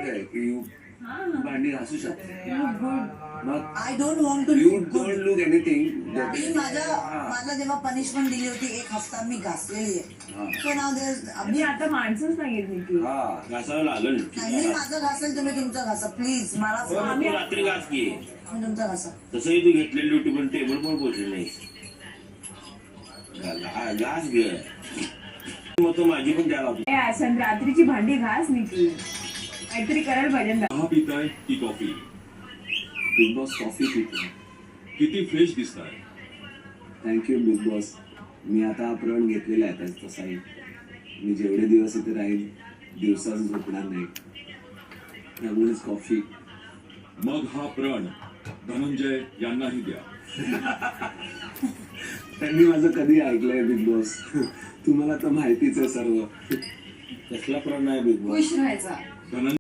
वाटतंय की भांडी घासू शकते. मग I don't want to you don't look anything. मी माझा जेव्हा पनिशमेंट दिली होती 1 हफ्ता मी घासलेली आहे. सो नाव मी आता माणसंच नाहीये निकी. घासावं लागेल. मी माझं घासेल, तुम्ही तुमचं घासा प्लीज. मला तू रात्री घास घे. तुम्ही तुमचं घासा. तसंही तू घेतलेली ड्युटी पण टेबल पण पोहोचली नाही. घास घे. मग तो माझी पण द्यायला होती. असं रात्रीची भांडी घास निकी. काहीतरी करायला पाहिजे. चहा पिताय की कॉफी? बिग बॉस कॉफी पितो. किती फ्रेश दिसताय. Thank you Bigg boss. मी आता प्रण घेतलेला आहे तसाही. मी जेवढे दिवस इथे राहील दिवसात झोपणार नाही. त्यामुळेच कॉफी. मग हा प्रण धनंजय यांनाही द्या. त्यांनी माझं कधी ऐकलंय बिग बॉस? तुम्हाला तर माहितीच आहे सर्व. कसला प्रण आहे बिग बॉस? खुश राहायचा. धनंजय